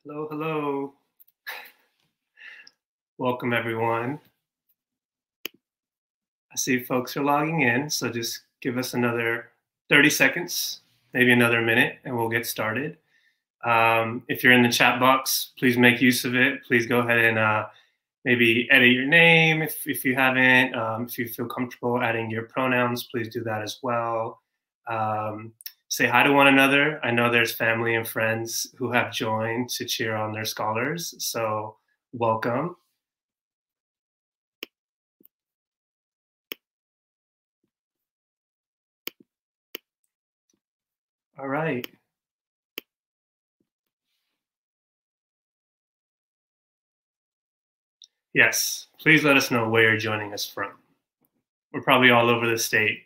Hello, hello. Welcome, everyone. I see folks are logging in, so just give us another 30 seconds, maybe another minute, and we'll get started. If you're in the chat box, please make use of it. Please go ahead and maybe edit your name if you haven't. If you feel comfortable adding your pronouns, please do that as well. Say hi to one another. I know there's family and friends who have joined to cheer on their scholars, so welcome. All right. Yes, please let us know where you're joining us from. We're probably all over the state.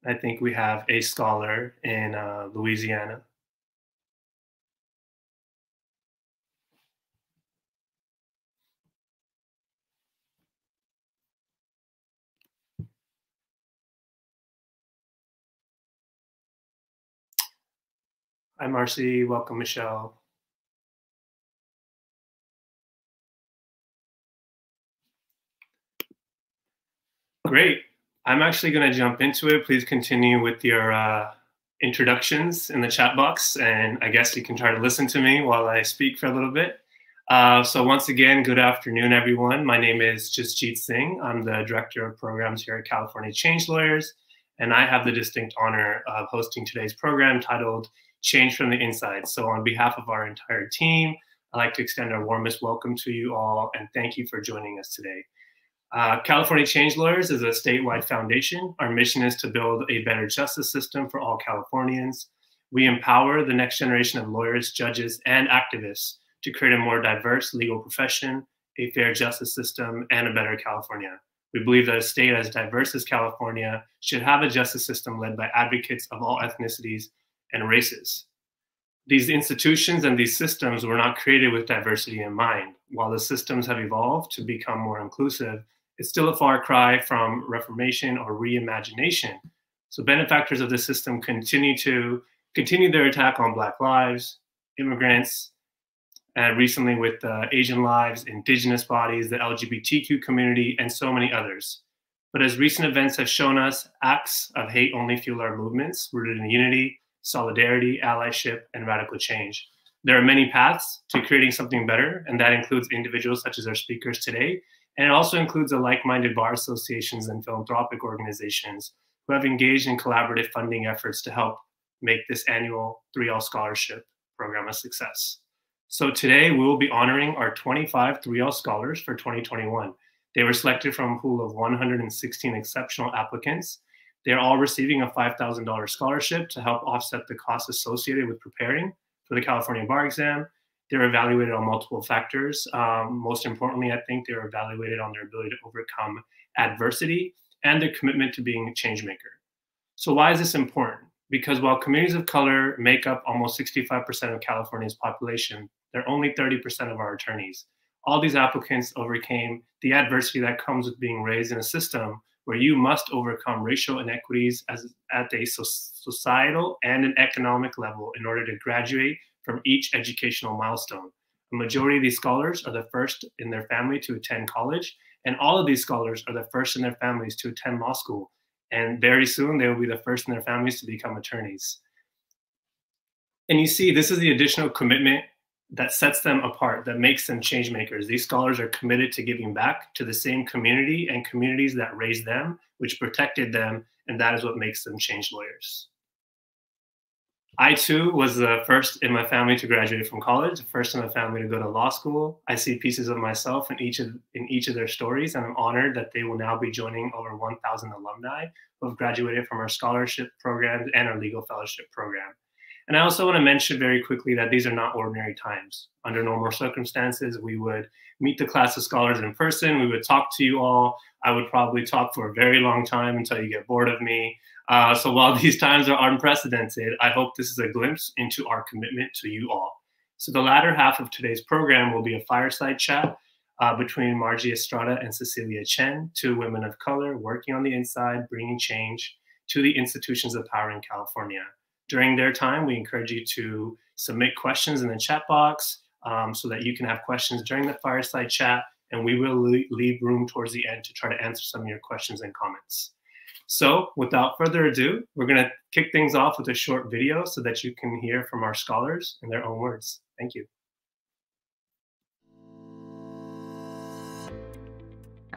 I think we have a scholar in Louisiana. Hi, Marcy. Welcome, Michelle. Great. I'm actually going to jump into it. Please continue with your introductions in the chat box, and I guess you can try to listen to me while I speak for a little bit. So once again, good afternoon, everyone. My name is Jasjeet Singh. I'm the Director of Programs here at California ChangeLawyers, and I have the distinct honor of hosting today's program titled Change from the Inside. So on behalf of our entire team, I'd like to extend our warmest welcome to you all, and thank you for joining us today. California ChangeLawyers is a statewide foundation. Our mission is to build a better justice system for all Californians. We empower the next generation of lawyers, judges, and activists to create a more diverse legal profession, a fair justice system, and a better California. We believe that a state as diverse as California should have a justice system led by advocates of all ethnicities and races. These institutions and these systems were not created with diversity in mind. While the systems have evolved to become more inclusive, it's still a far cry from reformation or reimagination. So benefactors of the system continue their attack on Black lives, immigrants, and recently with Asian lives, indigenous bodies, the LGBTQ community, and so many others. But as recent events have shown us, acts of hate only fuel our movements rooted in unity, solidarity, allyship, and radical change. There are many paths to creating something better, and that includes individuals such as our speakers today, and it also includes the like-minded bar associations and philanthropic organizations who have engaged in collaborative funding efforts to help make this annual 3L scholarship program a success. So today we will be honoring our 25 3L scholars for 2021. They were selected from a pool of 116 exceptional applicants. They're all receiving a $5,000 scholarship to help offset the costs associated with preparing for the California bar exam. They're evaluated on multiple factors. Most importantly, I think they're evaluated on their ability to overcome adversity and their commitment to being a change maker. So why is this important? Because while communities of color make up almost 65% of California's population, they're only 30% of our attorneys. All these applicants overcame the adversity that comes with being raised in a system where you must overcome racial inequities at a societal and an economic level in order to graduate from each educational milestone. A majority of these scholars are the first in their family to attend college, and all of these scholars are the first in their families to attend law school. And very soon, they will be the first in their families to become attorneys. And you see, this is the additional commitment that sets them apart, that makes them change makers. These scholars are committed to giving back to the same community and communities that raised them, which protected them, and that is what makes them change lawyers. I too was the first in my family to graduate from college, the first in my family to go to law school. I see pieces of myself in each of their stories, and I'm honored that they will now be joining over 1,000 alumni who have graduated from our scholarship programs and our legal fellowship program. And I also want to mention very quickly that these are not ordinary times. Under normal circumstances, we would meet the class of scholars in person. We would talk to you all. I would probably talk for a very long time until you get bored of me. So while these times are unprecedented, I hope this is a glimpse into our commitment to you all. So the latter half of today's program will be a fireside chat between Margie, Estrada, and Cecilia Chen, two women of color working on the inside, bringing change to the institutions of power in California. During their time, we encourage you to submit questions in the chat box so that you can have questions during the fireside chat, and we will leave room towards the end to try to answer some of your questions and comments. So without further ado, we're going to kick things off with a short video so that you can hear from our scholars in their own words. Thank you.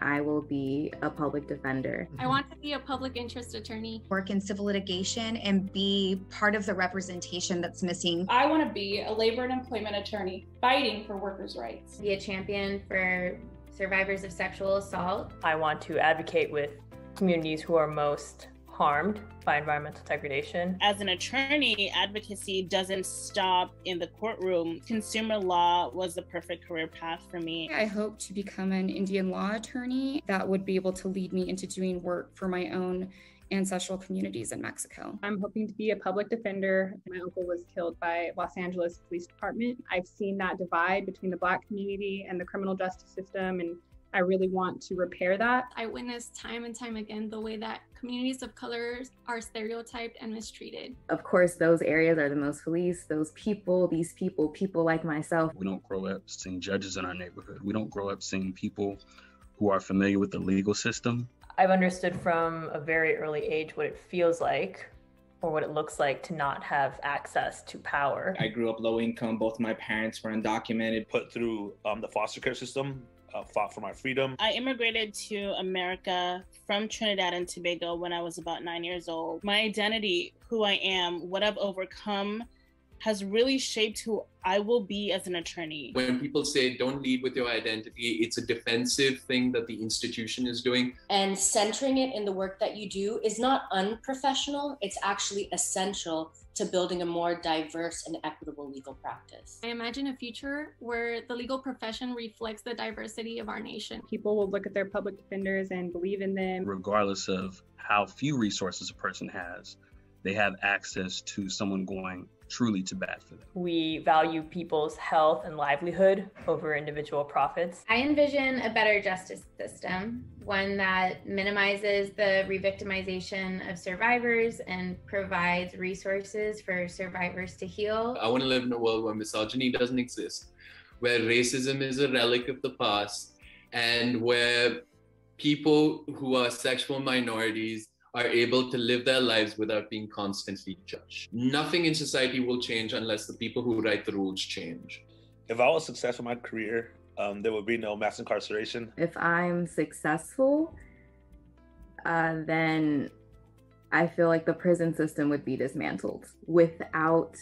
I will be a public defender. I want to be a public interest attorney. Work in civil litigation and be part of the representation that's missing. I want to be a labor and employment attorney fighting for workers' rights. Be a champion for survivors of sexual assault. I want to advocate with communities who are most harmed by environmental degradation. As an attorney, advocacy doesn't stop in the courtroom. Consumer law was the perfect career path for me. I hope to become an Indian law attorney that would be able to lead me into doing work for my own ancestral communities in Mexico. I'm hoping to be a public defender. My uncle was killed by Los Angeles Police Department. I've seen that divide between the Black community and the criminal justice system, and I really want to repair that. I witnessed time and time again the way that communities of color are stereotyped and mistreated. Of course, those areas are the most policed. These people like myself. We don't grow up seeing judges in our neighborhood. We don't grow up seeing people who are familiar with the legal system. I've understood from a very early age what it feels like or what it looks like to not have access to power. I grew up low income. Both my parents were undocumented. Put through the foster care system. Fought for my freedom. I immigrated to America from Trinidad and Tobago when I was about 9 years old. My identity, who I am, what I've overcome, has really shaped who I will be as an attorney. When people say don't lead with your identity, it's a defensive thing that the institution is doing. And centering it in the work that you do is not unprofessional, it's actually essential to building a more diverse and equitable legal practice. I imagine a future where the legal profession reflects the diversity of our nation. People will look at their public defenders and believe in them. Regardless of how few resources a person has, they have access to someone going truly to bat for them. We value people's health and livelihood over individual profits. I envision a better justice system, one that minimizes the re-victimization of survivors and provides resources for survivors to heal. I want to live in a world where misogyny doesn't exist, where racism is a relic of the past, and where people who are sexual minorities are able to live their lives without being constantly judged. Nothing in society will change unless the people who write the rules change. If I was successful in my career, there would be no mass incarceration. If I'm successful, then I feel like the prison system would be dismantled. Without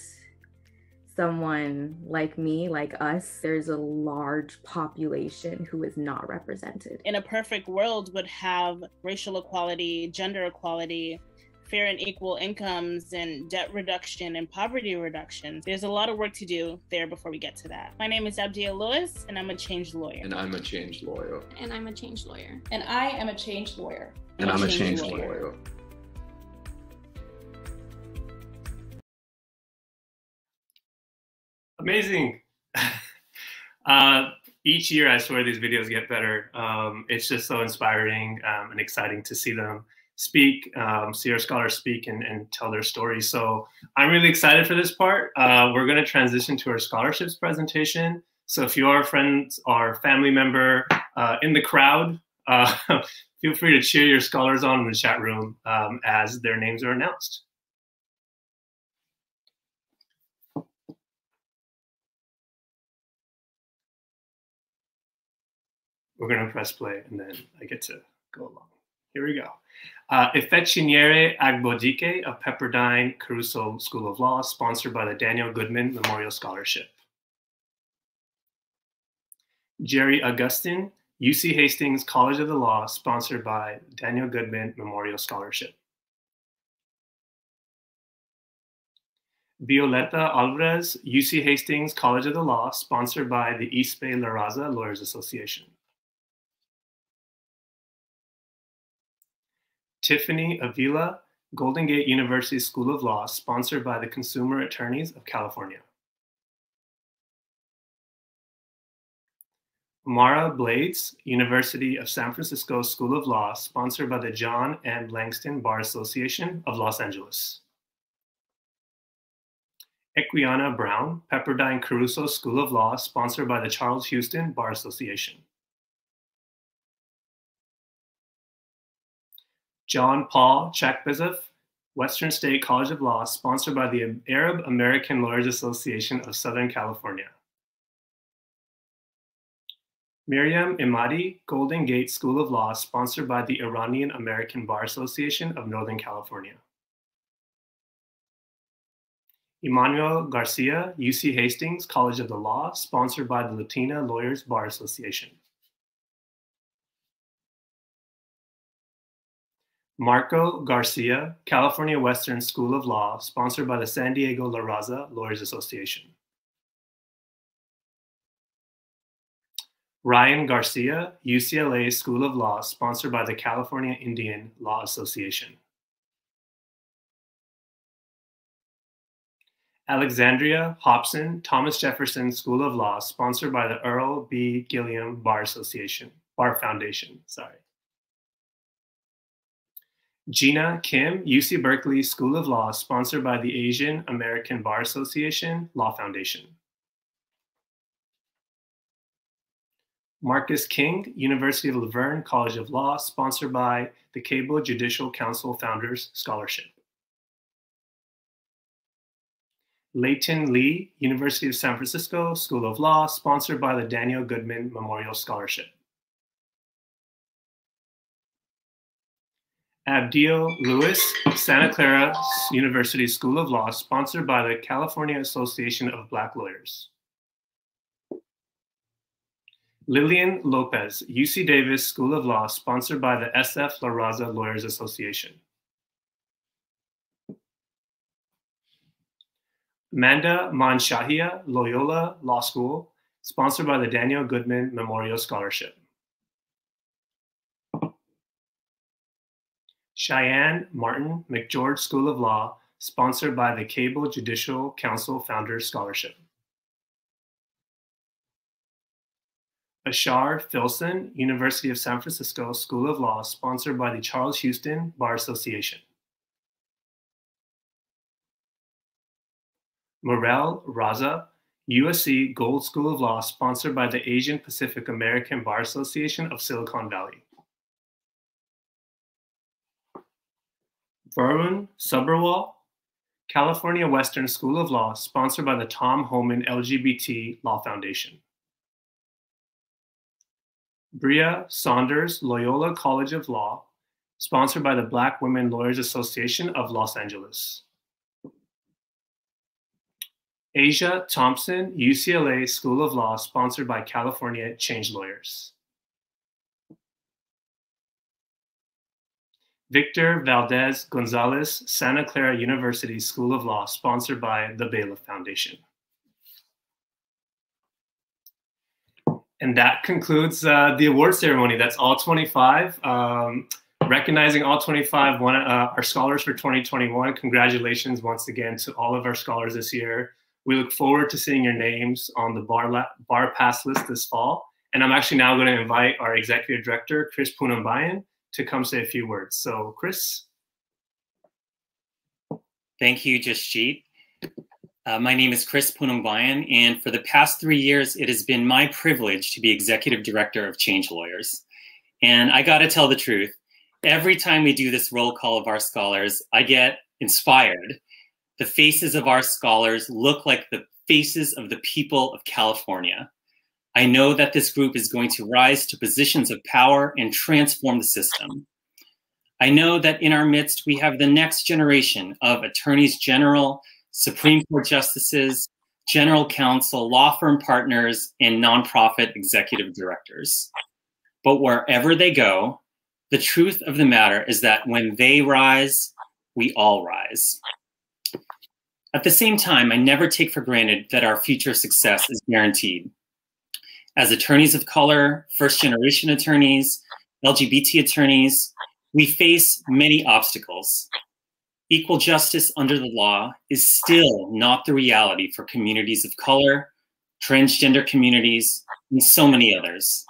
someone like me, like us, there's a large population who is not represented. In a perfect world, would have racial equality, gender equality, fair and equal incomes, and debt reduction and poverty reduction. There's a lot of work to do there before we get to that. My name is Abdia Lewis, and I'm a change lawyer. And I'm a change lawyer. And I'm a change lawyer. And I am a change lawyer. And I'm a change lawyer. Amazing. Each year, I swear these videos get better. It's just so inspiring and exciting to see them speak, see our scholars speak and tell their stories. So I'm really excited for this part. We're going to transition to our scholarships presentation. So if you are a friend or family member in the crowd, feel free to cheer your scholars on in the chat room as their names are announced. We're going to press play, and then I get to go along. Here we go. Ifechinyere Agbodike of Pepperdine Caruso School of Law, sponsored by the Daniel Goodman Memorial Scholarship. Jerry Augustine, UC Hastings College of the Law, sponsored by Daniel Goodman Memorial Scholarship. Violeta Alvarez, UC Hastings College of the Law, sponsored by the East Bay La Raza Lawyers Association. Tiffany Avila, Golden Gate University School of Law, sponsored by the Consumer Attorneys of California. Mara Blades, University of San Francisco School of Law, sponsored by the John M. Langston Bar Association of Los Angeles. Equiana Brown, Pepperdine Caruso School of Law, sponsored by the Charles Houston Bar Association. John Paul Chakbezov, Western State College of Law, sponsored by the Arab American Lawyers Association of Southern California. Miriam Imadi, Golden Gate School of Law, sponsored by the Iranian American Bar Association of Northern California. Emmanuel Garcia, UC Hastings College of the Law, sponsored by the Latina Lawyers Bar Association. Marco Garcia, California Western School of Law, sponsored by the San Diego La Raza Lawyers Association. Ryan Garcia, UCLA School of Law, sponsored by the California Indian Law Association. Alexandria Hobson, Thomas Jefferson School of Law, sponsored by the Earl B. Gilliam Bar Foundation. Gina Kim, UC Berkeley School of Law, sponsored by the Asian American Bar Association Law Foundation. Marcus King, University of Laverne College of Law, sponsored by the Cable Judicial Council Founders Scholarship. Leighton Lee, University of San Francisco School of Law, sponsored by the Daniel Goodman Memorial Scholarship. Abdiel Lewis, Santa Clara University School of Law, sponsored by the California Association of Black Lawyers. Lillian Lopez, UC Davis School of Law, sponsored by the SF La Raza Lawyers Association. Amanda Manshahia, Loyola Law School, sponsored by the Daniel Goodman Memorial Scholarship. Cheyenne Martin, McGeorge School of Law, sponsored by the Cable Judicial Council Founders Scholarship. Ashar Filson, University of San Francisco School of Law, sponsored by the Charles Houston Bar Association. Morel Raza, USC Gold School of Law, sponsored by the Asian Pacific American Bar Association of Silicon Valley. Varun Subberwal, California Western School of Law, sponsored by the Tom Homan LGBT Law Foundation. Bria Saunders, Loyola College of Law, sponsored by the Black Women Lawyers Association of Los Angeles. Asia Thompson, UCLA School of Law, sponsored by California ChangeLawyers. Victor Valdez Gonzalez, Santa Clara University School of Law, sponsored by the Bailiff Foundation. And that concludes the award ceremony. That's all 25. Recognizing all 25 our scholars for 2021. Congratulations once again to all of our scholars this year. We look forward to seeing your names on the bar pass list this fall. And I'm actually now going to invite our executive director, Chris Punambayan, to come say a few words. So, Chris. Thank you, Jasjeet. My name is Chris Punambayan, and for the past 3 years, it has been my privilege to be executive director of ChangeLawyers. And I got to tell the truth, every time we do this roll call of our scholars, I get inspired. The faces of our scholars look like the faces of the people of California. I know that this group is going to rise to positions of power and transform the system. I know that in our midst, we have the next generation of attorneys general, Supreme Court justices, general counsel, law firm partners, and nonprofit executive directors. But wherever they go, the truth of the matter is that when they rise, we all rise. At the same time, I never take for granted that our future success is guaranteed. As attorneys of color, first-generation attorneys, LGBT attorneys, we face many obstacles. Equal justice under the law is still not the reality for communities of color, transgender communities, and so many others.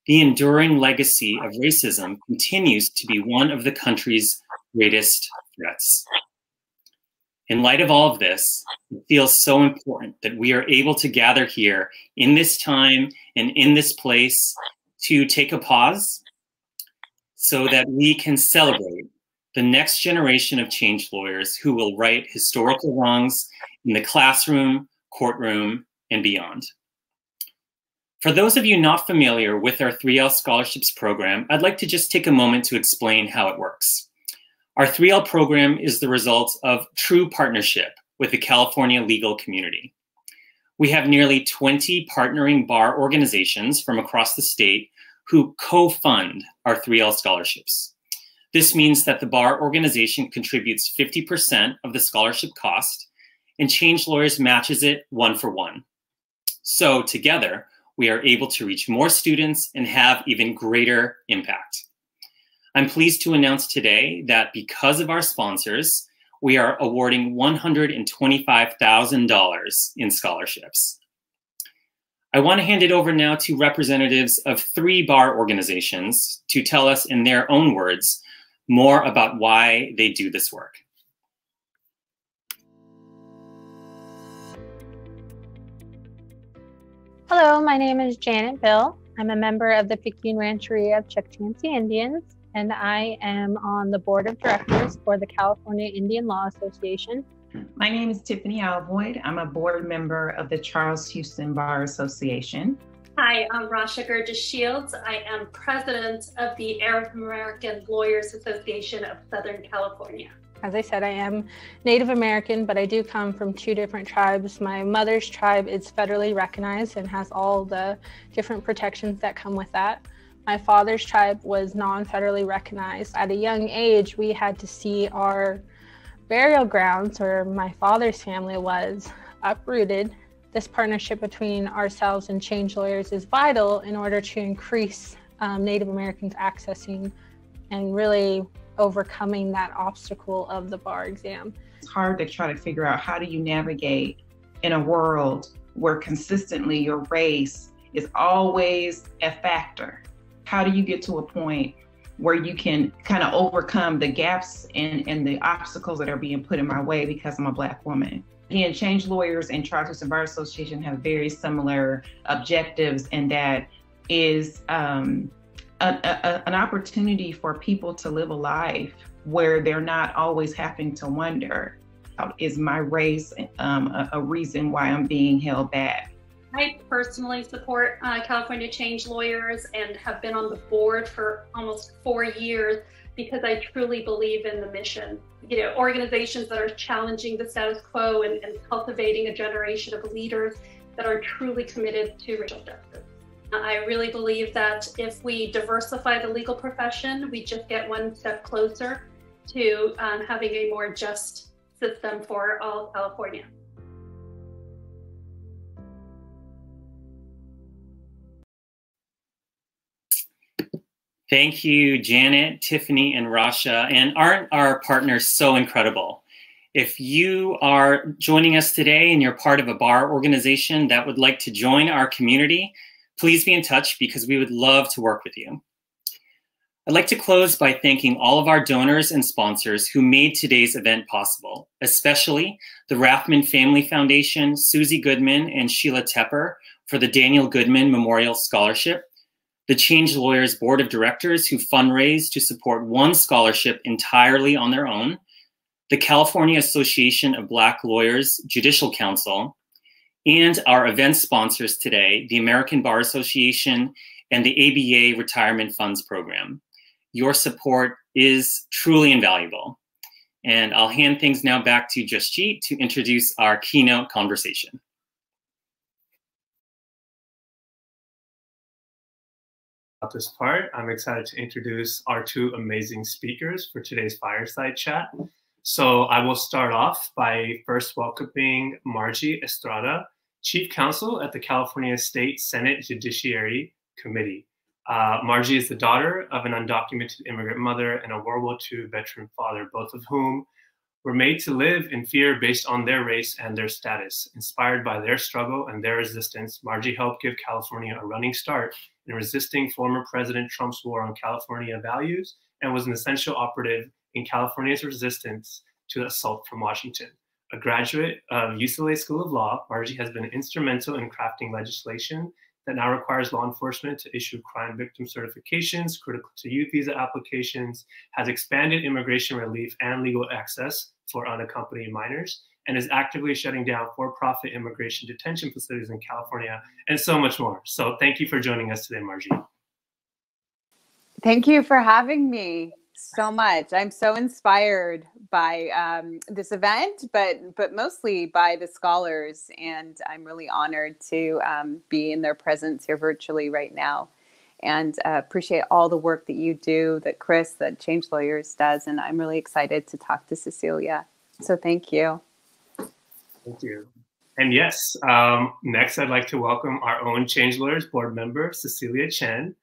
The enduring legacy of racism continues to be one of the country's greatest threats. In light of all of this, it feels so important that we are able to gather here in this time and in this place to take a pause so that we can celebrate the next generation of change lawyers who will right historical wrongs in the classroom, courtroom, and beyond. For those of you not familiar with our 3L Scholarships program, I'd like to just take a moment to explain how it works. Our 3L program is the result of true partnership with the California legal community. We have nearly 20 partnering bar organizations from across the state who co-fund our 3L scholarships. This means that the bar organization contributes 50% of the scholarship cost, and Change Lawyers matches it 1-for-1. So together, we are able to reach more students and have even greater impact. I'm pleased to announce today that because of our sponsors, we are awarding $125,000 in scholarships. I want to hand it over now to representatives of 3 bar organizations to tell us in their own words more about why they do this work. Hello, my name is Janet Bill. I'm a member of the Picayune Rancheria of Chukchansi Indians, and I am on the board of directors for the California Indian Law Association. My name is Tiffany Alvoyd. I'm a board member of the Charles Houston Bar Association. Hi, I'm Rasha Gurgis-Shields. I am president of the Arab American Lawyers Association of Southern California. As I said, I am Native American, but I do come from 2 different tribes. My mother's tribe is federally recognized and has all the different protections that come with that. My father's tribe was non-federally recognized. At a young age, we had to see our burial grounds, where my father's family was, uprooted. This partnership between ourselves and Change Lawyers is vital in order to increase Native Americans accessing and really overcoming that obstacle of the bar exam. It's hard to try to figure out, how do you navigate in a world where consistently your race is always a factor? How do you get to a point where you can kind of overcome the gaps and the obstacles that are being put in my way because I'm a Black woman? Again, Change Lawyers and Charles Houston Bar Association have very similar objectives, and that is an opportunity for people to live a life where they're not always having to wonder, is my race a reason why I'm being held back? I personally support California Change Lawyers and have been on the board for almost 4 years because I truly believe in the mission. You know, organizations that are challenging the status quo and cultivating a generation of leaders that are truly committed to racial justice. I really believe that if we diversify the legal profession, we just get one step closer to having a more just system for all of California. Thank you, Janet, Tiffany, and Rasha. And aren't our partners so incredible? If you are joining us today and you're part of a bar organization that would like to join our community, please be in touch because we would love to work with you. I'd like to close by thanking all of our donors and sponsors who made today's event possible, especially the Rathman Family Foundation, Susie Goodman and Sheila Tepper for the Daniel Goodman Memorial Scholarship, the Change Lawyers Board of Directors who fundraise to support one scholarship entirely on their own, the California Association of Black Lawyers Judicial Council, and our event sponsors today, the American Bar Association and the ABA Retirement Funds Program. Your support is truly invaluable. And I'll hand things now back to Jasjeet to introduce our keynote conversation. At this part, I'm excited to introduce our 2 amazing speakers for today's Fireside Chat. So I will start off by first welcoming Margie Estrada, Chief Counsel at the California State Senate Judiciary Committee. Margie is the daughter of an undocumented immigrant mother and a World War II veteran father, both of whom were made to live in fear based on their race and their status. Inspired by their struggle and their resistance, Margie helped give California a running start in resisting former President Trump's war on California values and was an essential operative in California's resistance to the assault from Washington. A graduate of UCLA School of Law, Margie has been instrumental in crafting legislation that now requires law enforcement to issue crime victim certifications critical to youth visa applications, has expanded immigration relief and legal access for unaccompanied minors, and is actively shutting down for-profit immigration detention facilities in California, and so much more. So thank you for joining us today, Margie. Thank you for having me so much. I'm so inspired by this event, but mostly by the scholars, and I'm really honored to be in their presence here virtually right now, and appreciate all the work that you do, that Chris, that ChangeLawyers does, and I'm really excited to talk to Cecilia. So thank you. Thank you. And yes, next I'd like to welcome our own ChangeLawyers board member, Cecilia Chen.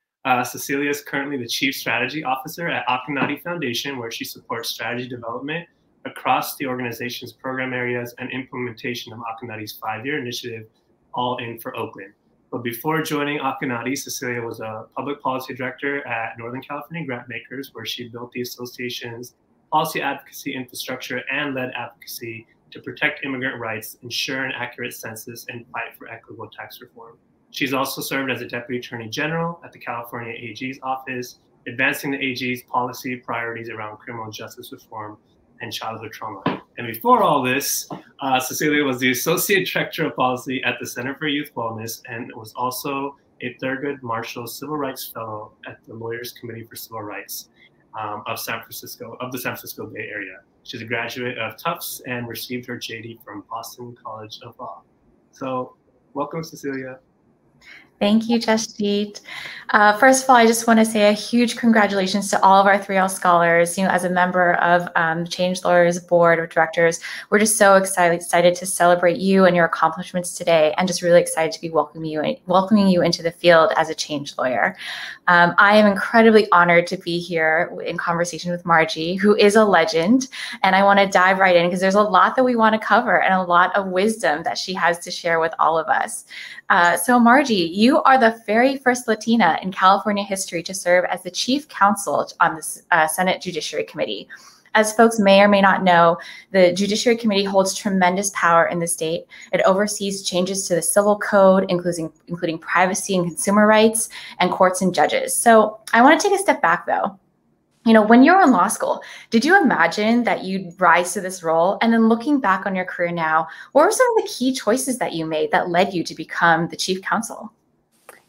Cecilia is currently the Chief Strategy Officer at Akinati Foundation, where she supports strategy development across the organization's program areas and implementation of Akinati's 5-year initiative, All In for Oakland. But before joining Akinati, Cecilia was a public policy director at Northern California Grantmakers, where she built the association's policy advocacy infrastructure and led advocacy to protect immigrant rights, ensure an accurate census, and fight for equitable tax reform. She's also served as a Deputy Attorney General at the California AG's office, advancing the AG's policy priorities around criminal justice reform and childhood trauma. And before all this, Cecilia was the Associate Director of Policy at the Center for Youth Wellness and was also a Thurgood Marshall Civil Rights Fellow at the Lawyers Committee for Civil Rights of the San Francisco Bay Area. She's a graduate of Tufts and received her JD from Boston College of Law. So welcome, Cecilia. Thank you, Jasjeet. First of all, I just want to say a huge congratulations to all of our 3L scholars. You know, as a member of ChangeLawyers Board of Directors, we're just so excited to celebrate you and your accomplishments today, and just really excited to be welcoming you into the field as a change lawyer. I am incredibly honored to be here in conversation with Margie, who is a legend, and I want to dive right in because there's a lot that we want to cover and a lot of wisdom that she has to share with all of us. So Margie, you are the very first Latina in California history to serve as the Chief Counsel on the Senate Judiciary Committee. As folks may or may not know, the Judiciary Committee holds tremendous power in the state. It oversees changes to the civil code, including privacy and consumer rights, and courts and judges. So I want to take a step back though. You know, when you were in law school, did you imagine that you'd rise to this role? And then looking back on your career now, what were some of the key choices that you made that led you to become the Chief Counsel?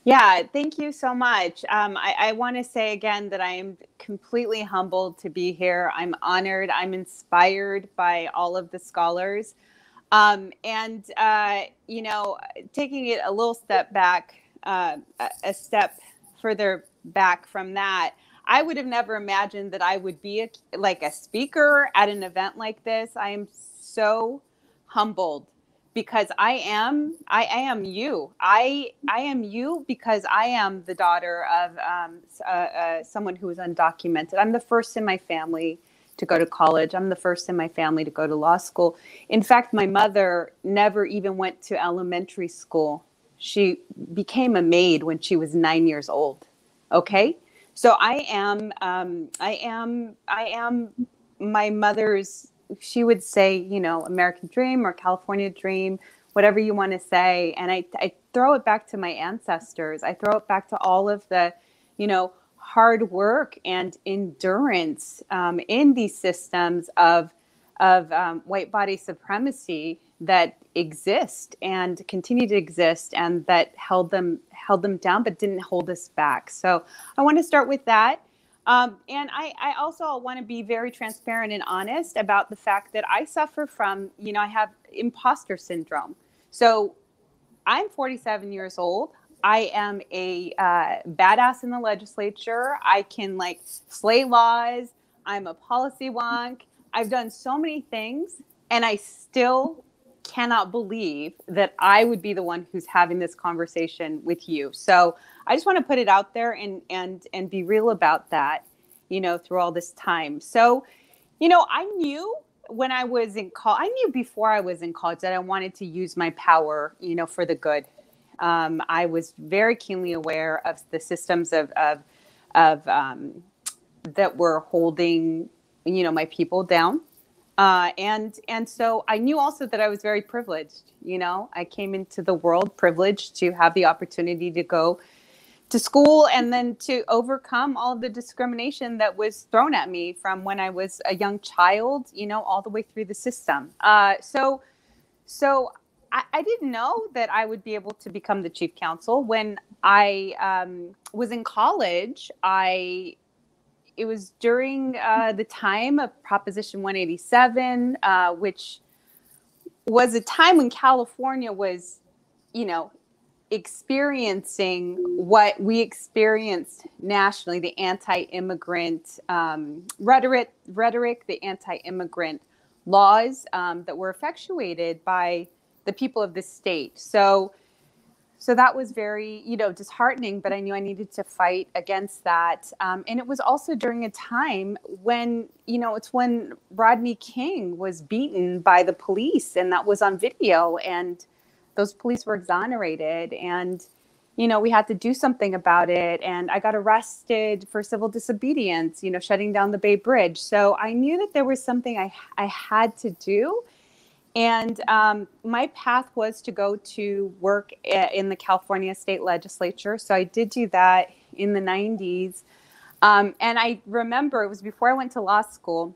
Yeah, thank you so much. I want to say again that I am completely humbled to be here. I'm honored. I'm inspired by all of the scholars. You know, taking it a little step back, a step further back from that, I would have never imagined that I would be a speaker at an event like this. I am so humbled because I am you. I am you because I am the daughter of someone who is undocumented. I'm the first in my family to go to college. I'm the first in my family to go to law school. In fact, my mother never even went to elementary school. She became a maid when she was 9 years old. Okay. So I am my mother's, she would say, you know, American dream or California dream, whatever you want to say. And I throw it back to my ancestors. I throw it back to all of the, you know, hard work and endurance in these systems of white body supremacy that exist and continue to exist, and that held them down but didn't hold us back. So I want to start with that. And I also want to be very transparent and honest about the fact that I suffer from, you know, I have imposter syndrome. So I'm 47 years old. I am a badass in the legislature. I can like slay laws. I'm a policy wonk. I've done so many things, and I still cannot believe that I would be the one who's having this conversation with you. So I just want to put it out there and be real about that, you know, through all this time. So, you know, I knew when I was in college, I knew before I was in college that I wanted to use my power, you know, for the good. I was very keenly aware of the systems of that were holding, you know, my people down. And so I knew also that I was very privileged. I came into the world privileged to have the opportunity to go to school and then to overcome all of the discrimination that was thrown at me from when I was a young child, all the way through the system. So I didn't know that I would be able to become the chief counsel. When I was in college, it was during the time of Proposition 187, which was a time when California was, experiencing what we experienced nationally, the anti-immigrant rhetoric, the anti-immigrant laws that were effectuated by the people of the state. So that was very, disheartening, but I knew I needed to fight against that. And it was also during a time when, it's when Rodney King was beaten by the police, and that was on video, and those police were exonerated, and, we had to do something about it. And I got arrested for civil disobedience, shutting down the Bay Bridge. So I knew that there was something I had to do. And my path was to go to work in the California state legislature. So I did do that in the 90s. And I remember it was before I went to law school,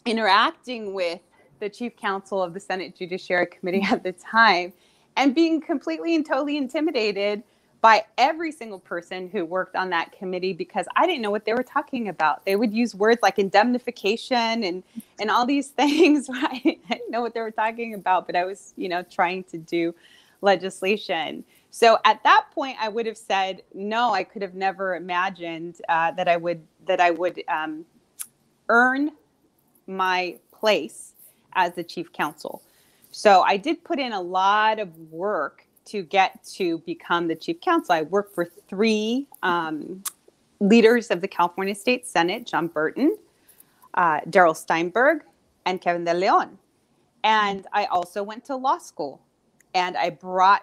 interacting with the chief counsel of the Senate Judiciary Committee at the time, and being completely and totally intimidated by every single person who worked on that committee, because I didn't know what they were talking about. They would use words like indemnification and all these things. I didn't know what they were talking about, but I was, trying to do legislation. So at that point, I would have said, no, I could have never imagined that I would earn my place as the chief counsel. So I did put in a lot of work to get to become the chief counsel. I worked for 3 leaders of the California State Senate, John Burton, Darrell Steinberg, and Kevin De Leon. And I also went to law school, and I brought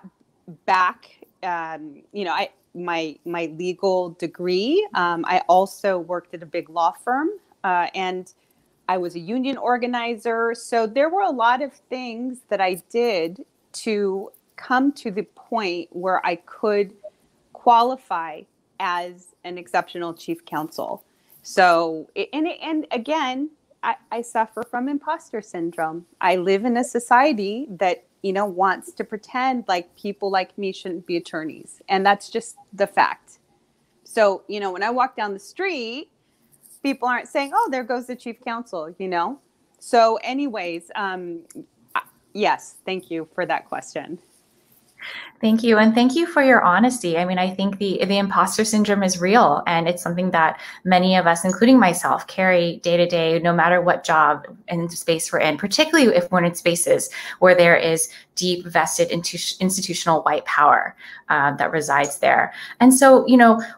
back, my legal degree. I also worked at a big law firm, and I was a union organizer. So there were a lot of things that I did to come to the point where I could qualify as an exceptional chief counsel. So, and again, I suffer from imposter syndrome. I live in a society that, wants to pretend like people like me shouldn't be attorneys. And that's just the fact. So, when I walk down the street, people aren't saying, oh, there goes the chief counsel, So anyways, yes, thank you for that question. Thank you. And thank you for your honesty. I mean, I think the imposter syndrome is real, and it's something that many of us, including myself, carry day to day, no matter what job and space we're in, particularly if we're in spaces where there is deep vested institutional white power that resides there. And so,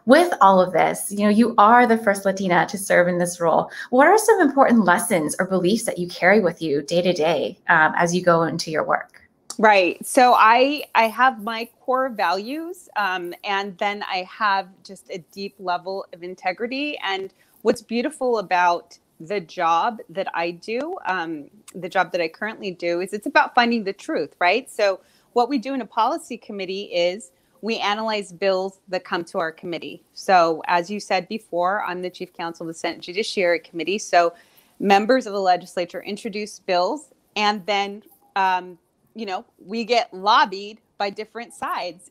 with all of this, you are the first Latina to serve in this role. What are some important lessons or beliefs that you carry with you day to day as you go into your work? Right. So I have my core values, and then I have just a deep level of integrity. And what's beautiful about the job that I do, the job that I currently do, is it's about finding the truth, right? So what we do in a policy committee is we analyze bills that come to our committee. So as you said before, I'm the chief counsel of the Senate Judiciary Committee. So members of the legislature introduce bills, and then we get lobbied by different sides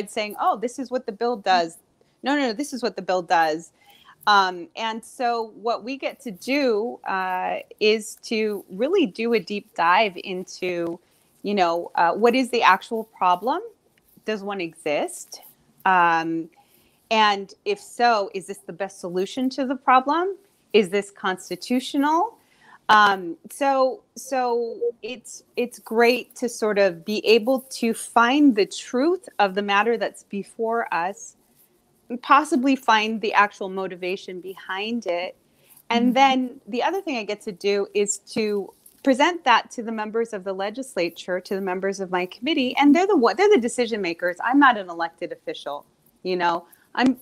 saying, oh, this is what the bill does. No, this is what the bill does. And so what we get to do is to really do a deep dive into, what is the actual problem? Does one exist? And if so, is this the best solution to the problem? Is this constitutional? So it's great to sort of be able to find the truth of the matter that's before us, and possibly find the actual motivation behind it. And then the other thing I get to do is to present that to the members of the legislature, to the members of my committee, and they're the decision makers. I'm not an elected official, I'm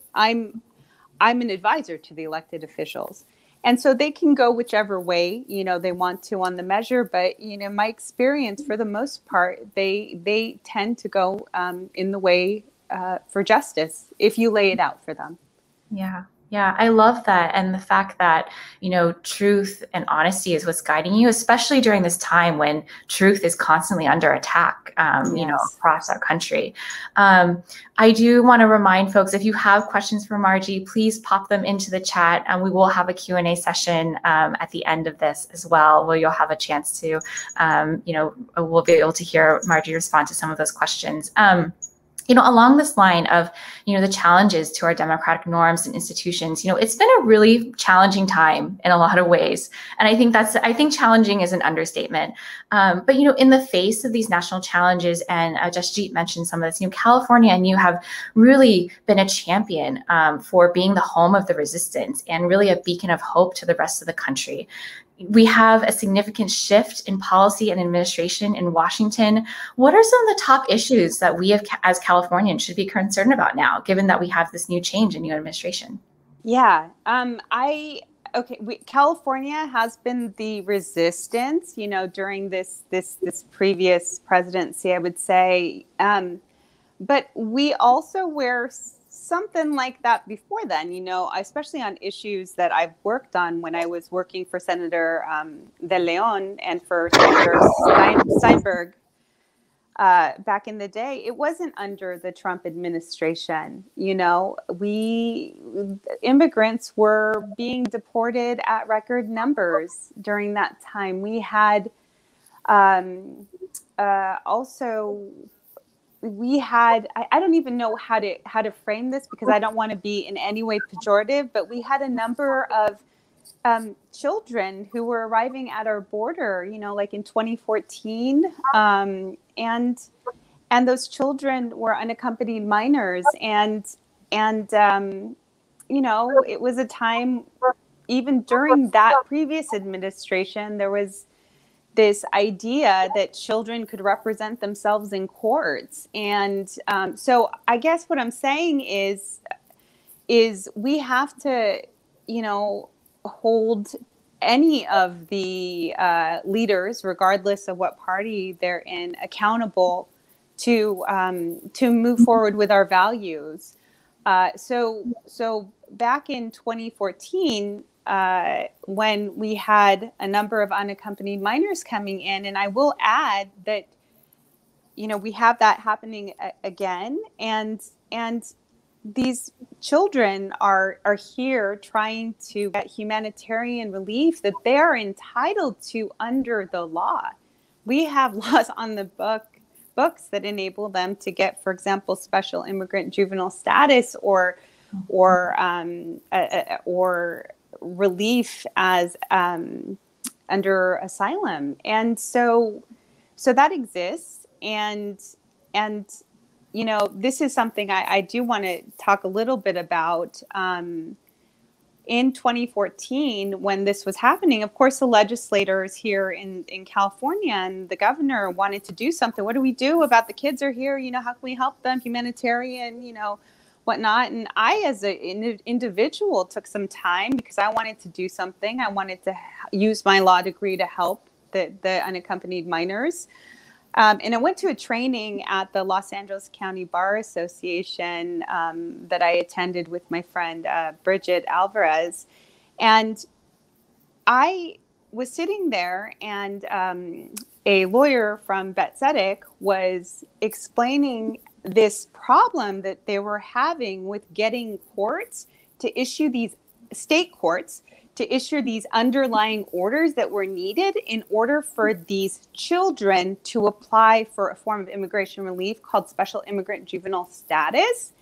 an advisor to the elected officials. And so they can go whichever way, they want to on the measure. But, my experience for the most part, they tend to go in the way for justice if you lay it out for them. Yeah. Yeah, I love that. And the fact that, truth and honesty is what's guiding you, especially during this time when truth is constantly under attack, across our country. I do want to remind folks, if you have questions for Margie, please pop them into the chat, and we will have a Q&A session at the end of this as well, where you'll have a chance to, we'll be able to hear Margie respond to some of those questions. Along this line of, the challenges to our democratic norms and institutions, it's been a really challenging time in a lot of ways. And I think challenging is an understatement. But, in the face of these national challenges, and Jasjeet mentioned some of this, California and you have really been a champion for being the home of the resistance and really a beacon of hope to the rest of the country. We have a significant shift in policy and administration in Washington. What are some of the top issues that we as Californians should be concerned about now, given that we have this new change in new administration? Yeah, California has been the resistance, during this previous presidency, I would say. But we also were something like that before then, especially on issues that I've worked on when I was working for Senator De Leon and for Senator Steinberg back in the day. It wasn't under the Trump administration. Immigrants were being deported at record numbers during that time. We had I don't even know how to frame this, because I don't want to be in any way pejorative, but we had a number of children who were arriving at our border, like in 2014, and those children were unaccompanied minors, and it was a time, even during that previous administration, there was this idea that children could represent themselves in courts. And so I guess what I'm saying is we have to, hold any of the leaders, regardless of what party they're in, accountable to move forward with our values. So back in 2014, when we had a number of unaccompanied minors coming in. And I will add that, we have that happening again. And these children are here trying to get humanitarian relief that they're entitled to under the law. We have laws on the books that enable them to get, for example, special immigrant juvenile status or relief as under asylum. And so that exists. And this is something I do want to talk a little bit about. In 2014, when this was happening, of course, the legislators here in California and the governor wanted to do something. What do we do about the kids are here? How can we help them? Humanitarian, whatnot. And I, as an individual, took some time because I wanted to do something. I wanted to use my law degree to help the unaccompanied minors. And I went to a training at the Los Angeles County Bar Association that I attended with my friend Bridget Alvarez. And I was sitting there, and a lawyer from Bet-Zedeck was explaining this problem that they were having with getting courts to issue these state courts to issue these underlying orders that were needed in order for these children to apply for a form of immigration relief called special immigrant juvenile status.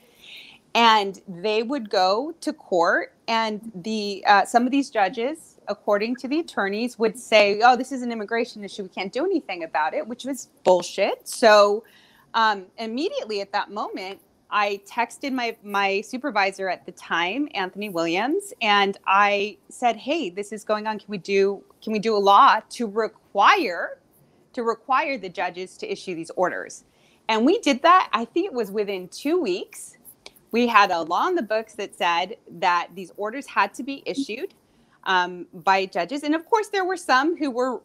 And they would go to court, and some of these judges, according to the attorneys, would say, oh, this is an immigration issue, we can't do anything about it, which was bullshit. So immediately at that moment, I texted my supervisor at the time, Anthony Williams, and I said, hey, this is going on. Can we do a law to require the judges to issue these orders? And we did that. I think it was within 2 weeks. We had a law in the books that said that these orders had to be issued. by judges. And of course, there were some who were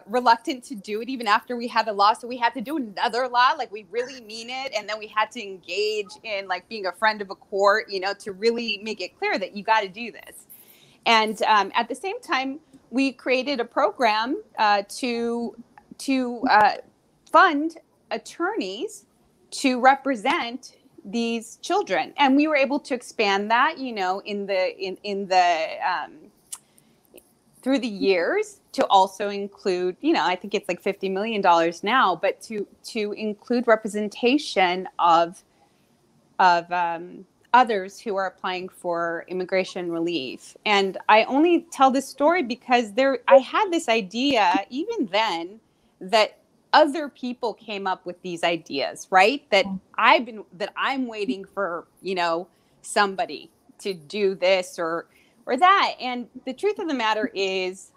reluctant to do it even after we had the law. So we had to do another law, like we really mean it. And then we had to engage in like being a friend of a court, you know, to really make it clear that you got to do this. And at the same time, we created a program to fund attorneys to represent these children, and we were able to expand that, you know, in the through the years to also include, you know, I think it's like $50 million now, but to include representation of others who are applying for immigration relief. And I only tell this story because I had this idea even then that other people came up with these ideas, right? That I'm waiting for, you know, somebody to do this or that. And the truth of the matter is,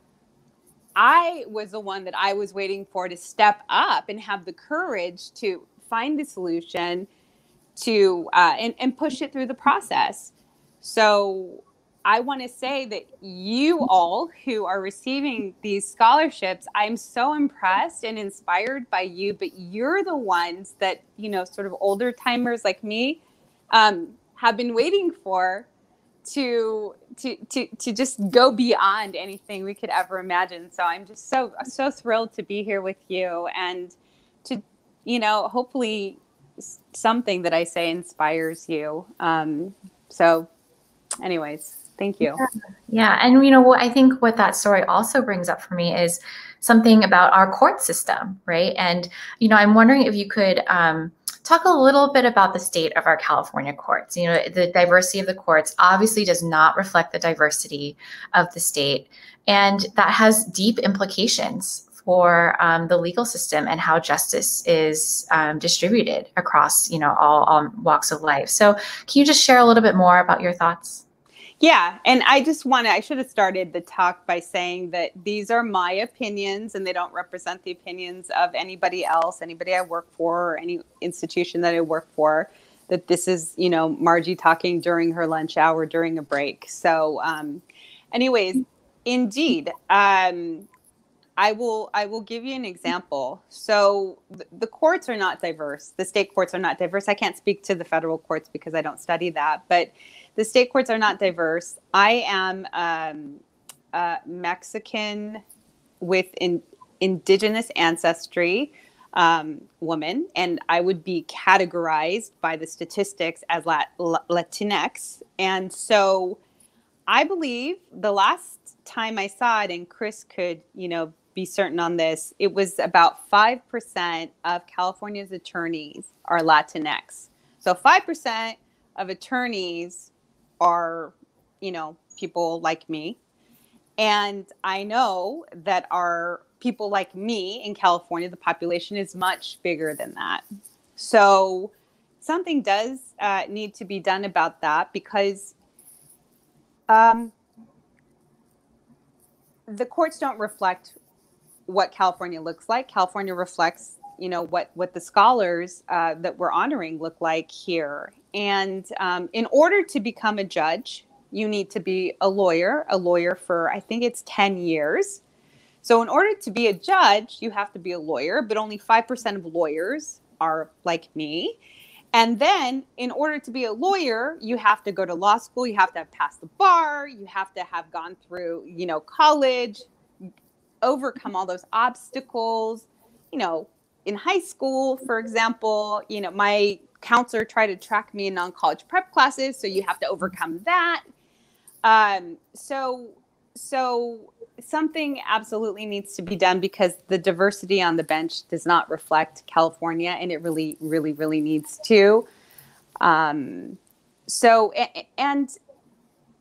I was the one that I was waiting for to step up and have the courage to find the solution to and push it through the process. So I want to say that you all who are receiving these scholarships, I'm so impressed and inspired by you, but you're the ones that, you know, sort of older timers like me have been waiting for to just go beyond anything we could ever imagine. So I'm just so thrilled to be here with you and to, you know, hopefully something that I say inspires you. So anyways, thank you. Yeah. And you know what, I think what that story also brings up for me is something about our court system, right? And, you know, I'm wondering if you could talk a little bit about the state of our California courts. You know, the diversity of the courts obviously does not reflect the diversity of the state. And that has deep implications for the legal system and how justice is distributed across, you know, all walks of life. So can you just share a little bit more about your thoughts? Yeah. And I should have started the talk by saying that these are my opinions and they don't represent the opinions of anybody else, anybody I work for, or any institution that I work for, that this is, you know, Margie talking during her lunch hour during a break. So anyways, indeed, I will give you an example. So the courts are not diverse. The state courts are not diverse. I can't speak to the federal courts because I don't study that, but the state courts are not diverse. I am Mexican with indigenous ancestry woman, and I would be categorized by the statistics as Latinx. And so I believe the last time I saw it, and Chris could, you know, be certain on this, it was about 5% of California's attorneys are Latinx. So 5% of attorneys are, you know, people like me. And I know that our people like me in California, the population is much bigger than that. So something does need to be done about that, because the courts don't reflect what California looks like. California reflects, you know, what the scholars that we're honoring look like here. And in order to become a judge, you need to be a lawyer for, I think it's 10 years. So in order to be a judge, you have to be a lawyer, but only 5% of lawyers are like me. And then in order to be a lawyer, you have to go to law school, you have to have passed the bar, you have to have gone through, you know, college, overcome all those obstacles. You know, in high school, for example, you know, my counselor tried to track me in non-college prep classes, so you have to overcome that. So something absolutely needs to be done, because the diversity on the bench does not reflect California, and it really, really, really needs to. So, and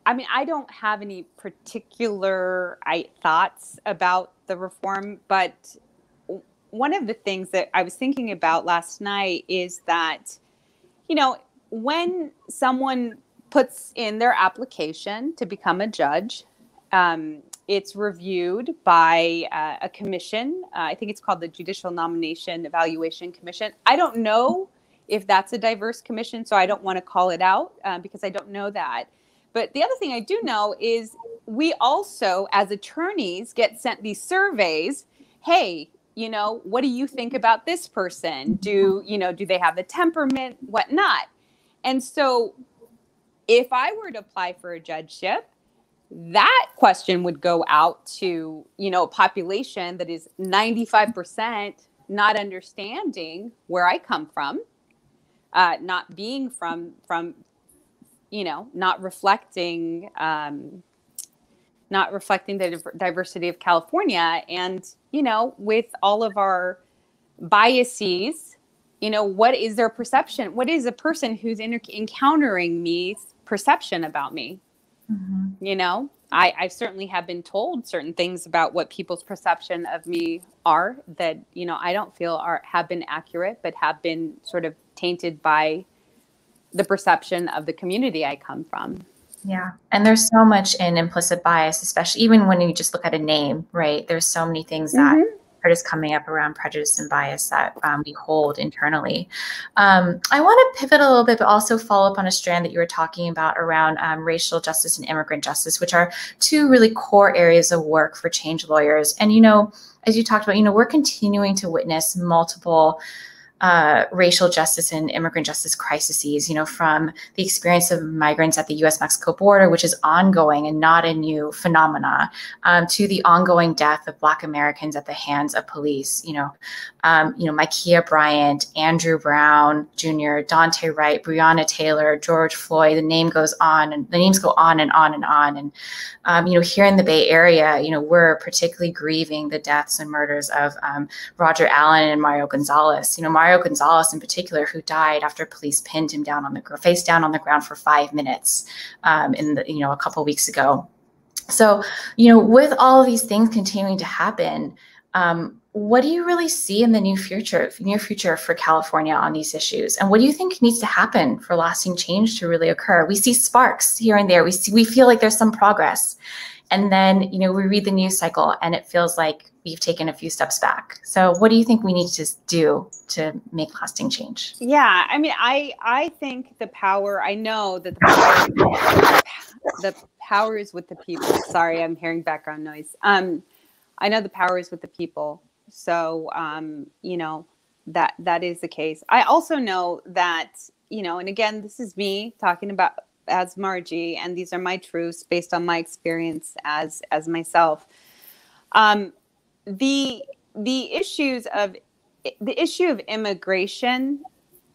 I mean, I don't have any particular thoughts about the reform, but one of the things that I was thinking about last night is that, you know, when someone puts in their application to become a judge, it's reviewed by a commission. I think it's called the Judicial Nomination Evaluation Commission. I don't know if that's a diverse commission, so I don't want to call it out because I don't know that. But the other thing I do know is we also, as attorneys, get sent these surveys. Hey, you know, what do you think about this person? Do they have the temperament, whatnot? And so if I were to apply for a judgeship, that question would go out to, you know, a population that is 95% not understanding where I come from, not being from, you know, not reflecting the diversity of California. And, you know, with all of our biases, you know, what is their perception? What is a person who's encountering me's perception about me? Mm-hmm. You know, I certainly have been told certain things about what people's perception of me are that, you know, I don't feel have been accurate, but have been sort of tainted by the perception of the community I come from. Yeah. And there's so much in implicit bias, especially even when you just look at a name, right? There's so many things that are just coming up around prejudice and bias that we hold internally. I want to pivot a little bit, but also follow up on a strand that you were talking about around racial justice and immigrant justice, which are two really core areas of work for Change Lawyers. And, you know, as you talked about, you know, we're continuing to witness multiple racial justice and immigrant justice crises, you know, from the experience of migrants at the U.S.-Mexico border, which is ongoing and not a new phenomena, to the ongoing death of Black Americans at the hands of police. You know, Micaiah Bryant, Andrew Brown Jr., Dante Wright, Breonna Taylor, George Floyd. The names go on and on and on and on. And you know, here in the Bay Area, you know, we're particularly grieving the deaths and murders of Roger Allen and Mario Gonzalez. You know, Mario Gonzalez in particular, who died after police pinned him down face down on the ground for 5 minutes a couple of weeks ago. So, you know, with all of these things continuing to happen, what do you really see in the near future for California on these issues? And what do you think needs to happen for lasting change to really occur? We see sparks here and there. We feel like there's some progress. And then, you know, we read the news cycle and it feels like we've taken a few steps back. So what do you think we need to do to make lasting change? Yeah, I mean, I think I know that the power is with the people. Sorry, I'm hearing background noise. I know the power is with the people. So, you know, that is the case. I also know that, you know, and again, this is me talking about as Margie, and these are my truths based on my experience as myself. The issue of immigration,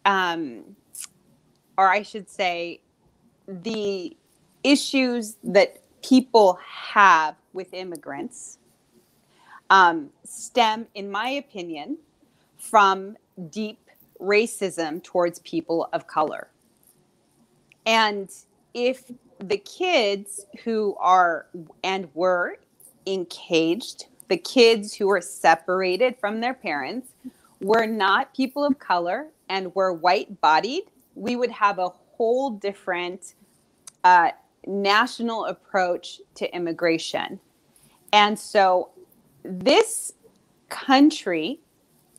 or I should say, the issues that people have with immigrants, stem, in my opinion, from deep racism towards people of color. And if the kids who are and were encaged, the kids who were separated from their parents, were not people of color and were white-bodied, we would have a whole different national approach to immigration. And so this country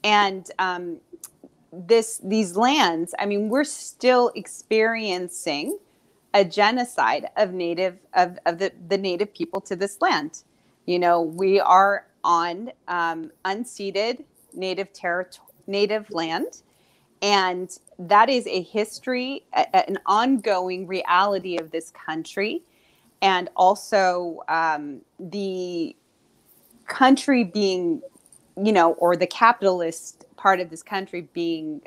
and these lands, I mean, we're still experiencing a genocide of the native people to this land. You know, we are on unceded native land, and that is a history, an ongoing reality of this country, and also the country being, you know, or the capitalist part of this country being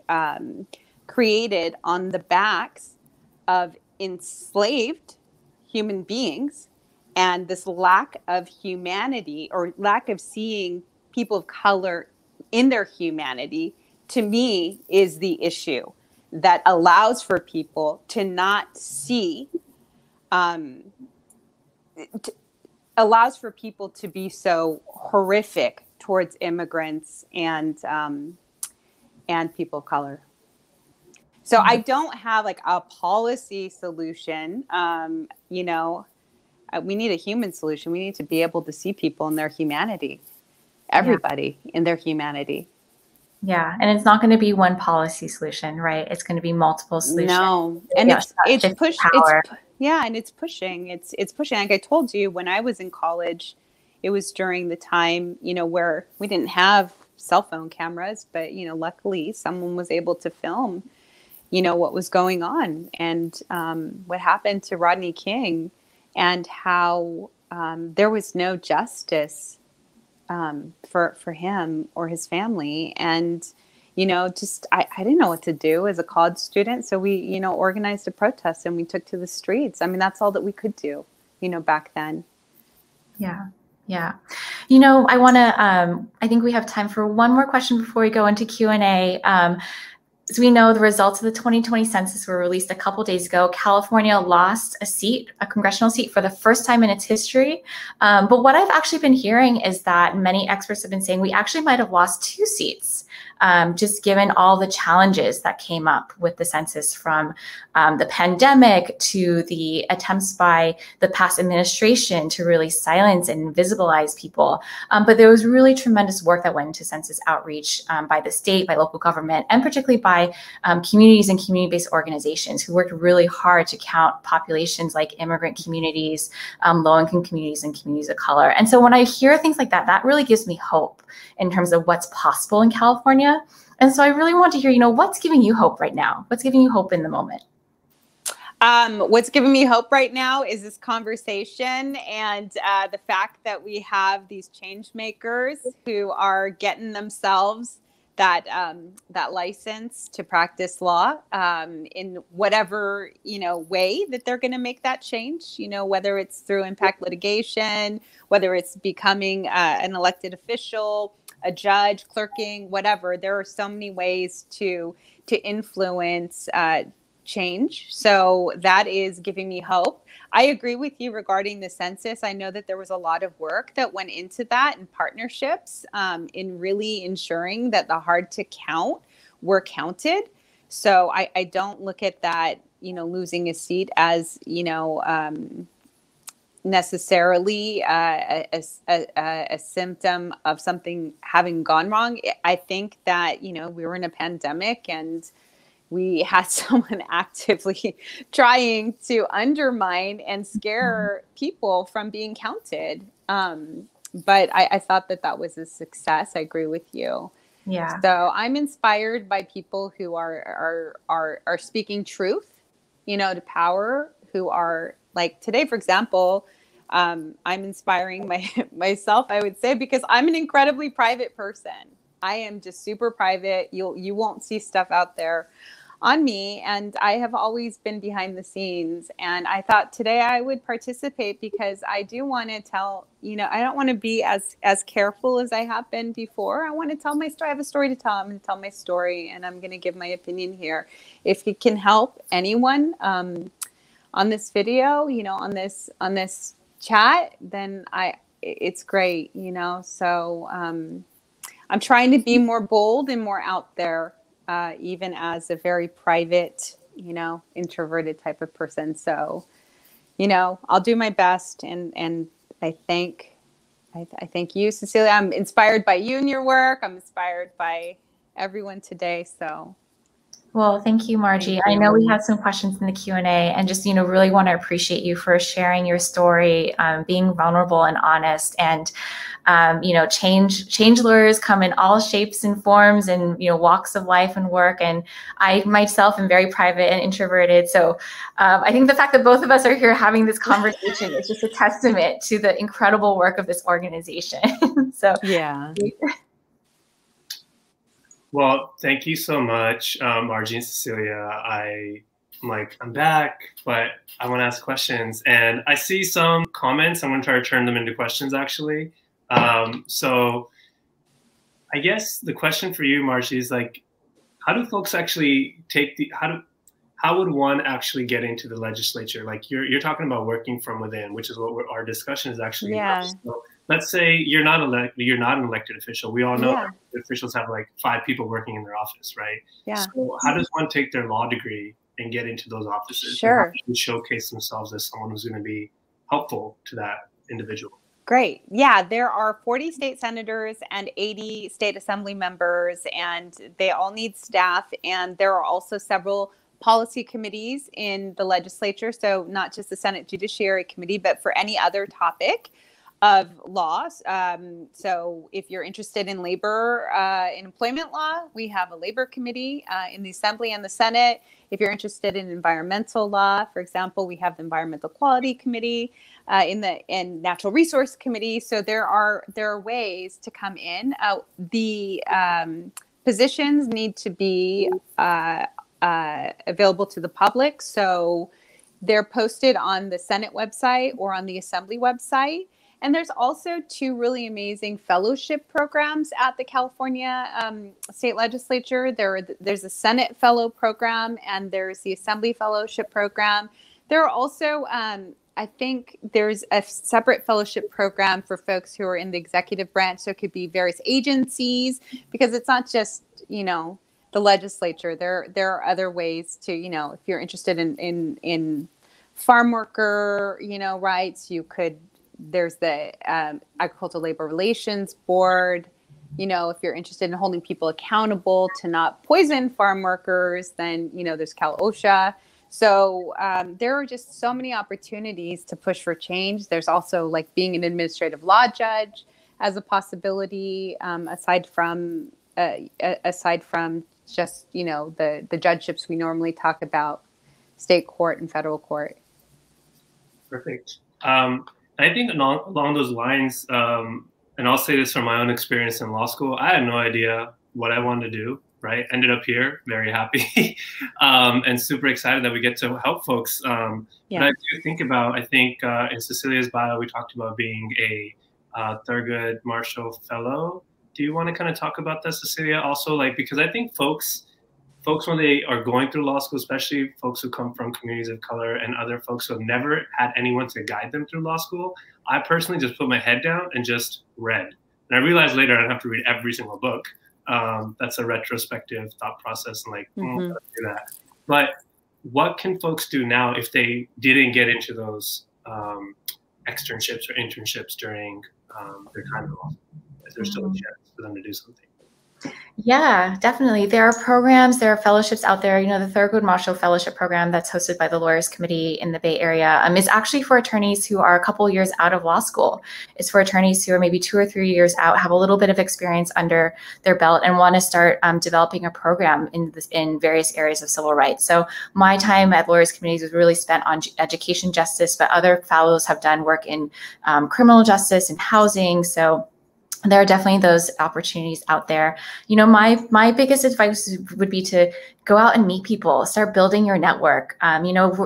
created on the backs of enslaved human beings, and this lack of humanity or lack of seeing people of color in their humanity, to me, is the issue that allows for people to not see, allows for people to be so horrific towards immigrants and people of color. So I don't have like a policy solution. You know, we need a human solution. We need to be able to see people in their humanity, everybody in their humanity. Yeah, and it's not going to be one policy solution, right? It's going to be multiple solutions. No, and it's Yeah, and it's pushing. It's pushing. Like I told you, when I was in college, it was during the time, where we didn't have cell phone cameras, but luckily someone was able to film, what was going on, and what happened to Rodney King, and how there was no justice for him or his family. And I didn't know what to do as a college student. So we, organized a protest and we took to the streets. I mean, that's all that we could do, back then. Yeah. Yeah. I want to, I think we have time for one more question before we go into Q&A. As we know, the results of the 2020 census were released a couple days ago. California lost a congressional seat for the first time in its history. But what I've actually been hearing is that many experts have been saying we actually might have lost 2 seats, just given all the challenges that came up with the census, from the pandemic to the attempts by the past administration to really silence and invisibilize people. But there was really tremendous work that went into census outreach by the state, by local government, and particularly by communities and community-based organizations who worked really hard to count populations like immigrant communities, low-income communities, and communities of color. And so when I hear things like that, that really gives me hope in terms of what's possible in California. And so I really want to hear, what's giving you hope right now? What's giving you hope in the moment? What's giving me hope right now is this conversation and the fact that we have these change makers who are getting themselves that license to practice law in whatever way that they're going to make that change. Whether it's through impact litigation, whether it's becoming an elected official, a judge, clerking, whatever. There are so many ways to influence change. So that is giving me hope. I agree with you regarding the census. I know that there was a lot of work that went into that and partnerships in really ensuring that the hard to count were counted. So I don't look at that, losing a seat as, necessarily a symptom of something having gone wrong. I think that, we were in a pandemic and we had someone actively trying to undermine and scare people from being counted. But I thought that was a success. I agree with you. Yeah. So I'm inspired by people who are speaking truth, to power, who are like today, for example. I'm inspiring myself, I would say, because I'm an incredibly private person. I am just super private. You won't see stuff out there on me, and I have always been behind the scenes. And I thought today I would participate because I do want to tell, I don't want to be as careful as I have been before. I want to tell my story. I have a story to tell. I'm going to tell my story, and I'm going to give my opinion here. If it can help anyone on this video, on this chat, then it's great, So I'm trying to be more bold and more out there. Even as a very private, introverted type of person. So, I'll do my best. And I thank you, Cecilia. I'm inspired by you and your work. I'm inspired by everyone today. So. Well, thank you, Margie. I know we had some questions in the Q&A, and just, really want to appreciate you for sharing your story, being vulnerable and honest. And, change lawyers come in all shapes and forms and, walks of life and work. And I myself am very private and introverted. So I think the fact that both of us are here having this conversation is just a testament to the incredible work of this organization. So yeah. Well, thank you so much, Margie and Cecilia. I'm back, but I want to ask questions. And I see some comments. I'm going to try to turn them into questions, actually. So I guess the question for you, Margie, is how do folks actually how would one actually get into the legislature? Like you're talking about working from within, which is what our discussion is actually about. So let's say you're not an elected official. We all know that officials have 5 people working in their office, right? Yeah. So how does one take their law degree and get into those offices? Sure. And showcase themselves as someone who's going to be helpful to that individual. Great. Yeah, there are 40 state senators and 80 state assembly members, and they all need staff. And there are also several policy committees in the legislature. So not just the Senate Judiciary Committee, but for any other topic of laws. So if you're interested in labor and employment law, we have a labor committee in the Assembly and the Senate. If you're interested in environmental law, for example, we have the Environmental Quality Committee and Natural Resource Committee. So there are ways to come in. The positions need to be available to the public. So they're posted on the Senate website or on the Assembly website. And there's also 2 really amazing fellowship programs at the California State Legislature. There's a Senate Fellow program and there's the Assembly Fellowship program. There are also, I think there's a separate fellowship program for folks who are in the executive branch. So it could be various agencies, because it's not just, the legislature. There are other ways to, if you're interested in farm worker, rights, there's the Agricultural Labor Relations Board. If you're interested in holding people accountable to not poison farm workers, then, there's Cal OSHA. So there are just so many opportunities to push for change. There's also like being an administrative law judge as a possibility, aside from just, the judgeships we normally talk about, state court and federal court. Perfect. I think along those lines, and I'll say this from my own experience in law school, I had no idea what I wanted to do, right? Ended up here, very happy, and super excited that we get to help folks. But I do think about, in Cecilia's bio, we talked about being a Thurgood Marshall Fellow. Do you want to kind of talk about that, Cecilia? Also, because I think folks when they are going through law school, especially folks who come from communities of color and other folks who have never had anyone to guide them through law school, I personally just put my head down and just read. And I realized later I don't have to read every single book. That's a retrospective thought process and do that. But what can folks do now if they didn't get into those externships or internships during their time in law school? Is there still a chance for them to do something? Yeah, definitely. There are programs, there are fellowships out there. The Thurgood Marshall Fellowship Program that's hosted by the Lawyers Committee in the Bay Area is actually for attorneys who are a couple years out of law school. It's for attorneys who are maybe 2 or 3 years out, have a little bit of experience under their belt, and want to start developing a program in various areas of civil rights. So my time at Lawyers Committees was really spent on education justice, but other fellows have done work in criminal justice and housing. So there are definitely those opportunities out there. My biggest advice would be to go out and meet people, start building your network.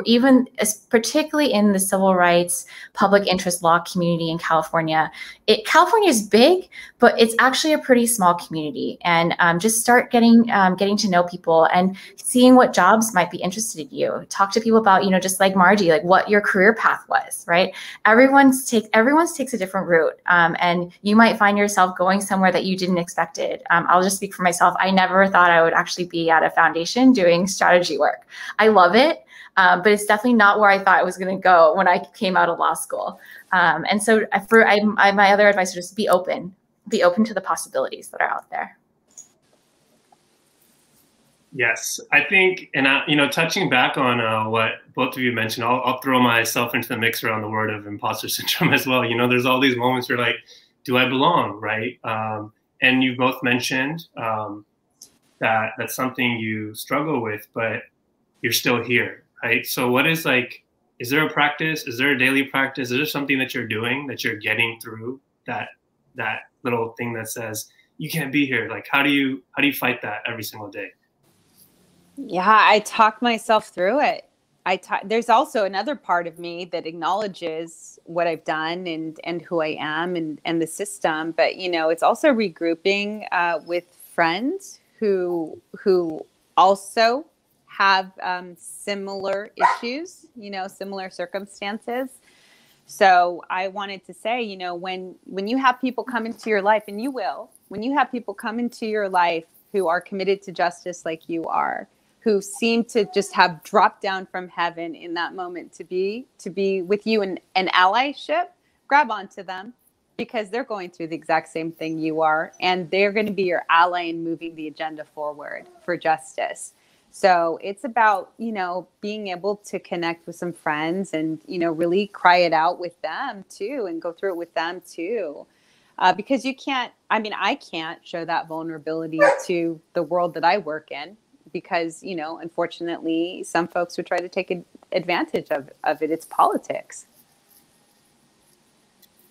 Even particularly in the civil rights, public interest law community in California. California is big, but it's actually a pretty small community. And just start getting to know people and seeing what jobs might be interested in you. Talk to people about, just like Margie, what your career path was, right? Everyone's takes a different route, and you might find yourself going somewhere that you didn't expect it. I'll just speak for myself. I never thought I would actually be at a foundation doing strategy work. I love it, but it's definitely not where I thought I was going to go when I came out of law school. And so my other advice is just be open to the possibilities that are out there. Yes, I think, and touching back on what both of you mentioned, I'll throw myself into the mix around the word of imposter syndrome as well. There's all these moments where do I belong, right? And you both mentioned that's something you struggle with, but you're still here, right? So what is is there a practice? Is there a daily practice? Is there something that you're doing that you're getting through that little thing that says you can't be here? How do you fight that every single day? Yeah, I talk myself through it. There's also another part of me that acknowledges what I've done and who I am and the system. But, it's also regrouping with friends who also have similar issues, similar circumstances. So I wanted to say, when you have people come into your life, and when you have people come into your life who are committed to justice like you are, who seem to just have dropped down from heaven in that moment to be with you in an allyship, grab onto them, because they're going through the exact same thing you are, and they're going to be your ally in moving the agenda forward for justice. So it's about, being able to connect with some friends and, really cry it out with them too, and go through it with them too. Because I can't show that vulnerability to the world that I work in, because, unfortunately, some folks would try to take advantage of it. It's politics.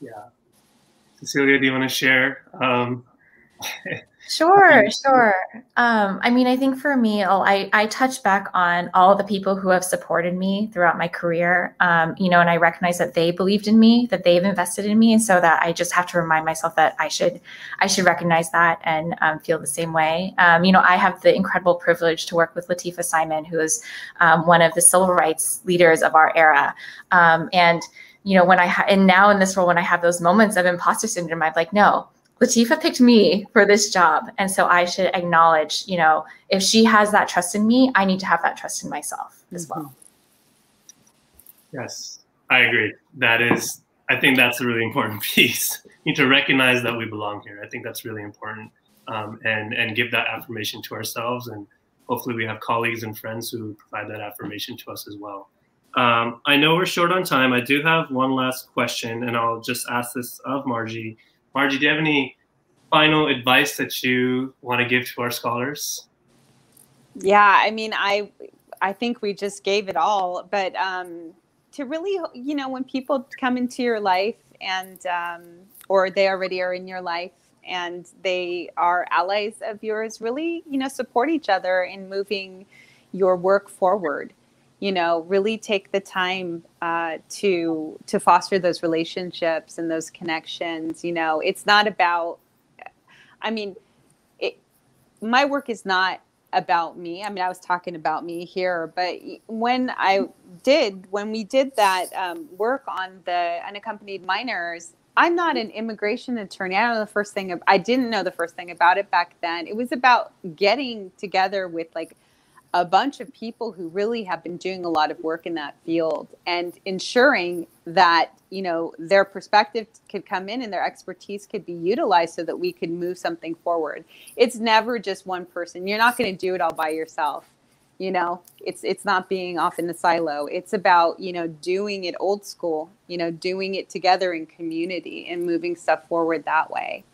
Yeah. Cecilia, do you want to share? Sure. I think for me, I touch back on all the people who have supported me throughout my career, and I recognize that they believed in me, that they've invested in me. And so that I just have to remind myself that I should recognize that and feel the same way. I have the incredible privilege to work with Latifah Simon, who is one of the civil rights leaders of our era. And now in this role, when I have those moments of imposter syndrome, I'm like, no, Latifah picked me for this job. And so I should acknowledge, if she has that trust in me, I need to have that trust in myself as well. Yes, I agree. I think that's a really important piece. We need to recognize that we belong here. I think that's really important, and give that affirmation to ourselves. And hopefully we have colleagues and friends who provide that affirmation to us as well. I know we're short on time. I do have one last question, and I'll just ask this of Margie. Margie, do you have any final advice that you want to give to our scholars? Yeah, I think we just gave it all, but to really, when people come into your life and, or they already are in your life and they are allies of yours, really, support each other in moving your work forward. Really take the time to foster those relationships and those connections. It's not about, my work is not about me. I was talking about me here, but when we did that work on the unaccompanied minors, I'm not an immigration attorney. I didn't know the first thing about it back then. It was about getting together with a bunch of people who really have been doing a lot of work in that field and ensuring that, their perspective could come in and their expertise could be utilized so that we could move something forward. It's never just one person. You're not going to do it all by yourself. It's not being off in the silo. It's about, doing it old school, doing it together in community and moving stuff forward that way.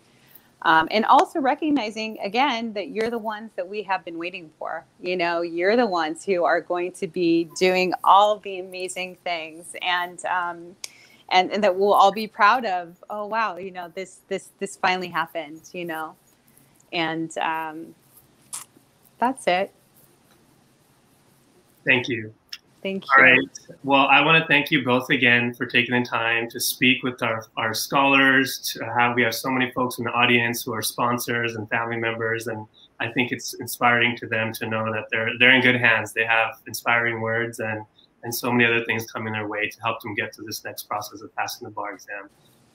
And also recognizing, again, that you're the ones that we have been waiting for. You're the ones who are going to be doing all the amazing things and that we'll all be proud of. Oh, wow, this finally happened, and that's it. Thank you. Thank you. All right. Well, I want to thank you both again for taking the time to speak with our scholars. We have so many folks in the audience who are sponsors and family members, and I think it's inspiring to them to know that they're in good hands. They have inspiring words and so many other things coming their way to help them get to this next process of passing the bar exam.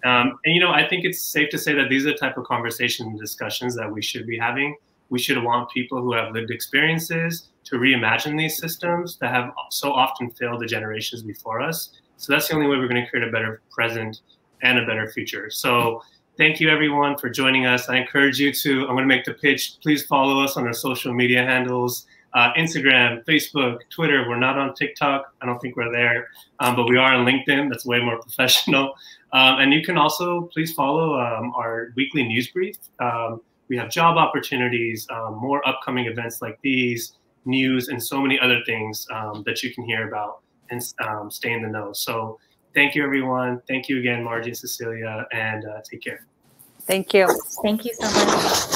I think it's safe to say that these are the type of conversations and discussions that we should be having. We should want people who have lived experiences to reimagine these systems that have so often failed the generations before us. So that's the only way we're going to create a better present and a better future. So thank you, everyone, for joining us. I encourage you I'm going to make the pitch. Please follow us on our social media handles, Instagram, Facebook, Twitter. We're not on TikTok. I don't think we're there, but we are on LinkedIn. That's way more professional. And you can also please follow our weekly news brief. We have job opportunities, more upcoming events like these, news, and so many other things that you can hear about and stay in the know. So thank you, everyone. Thank you again, Margie and Cecilia, and take care. Thank you. Thank you so much.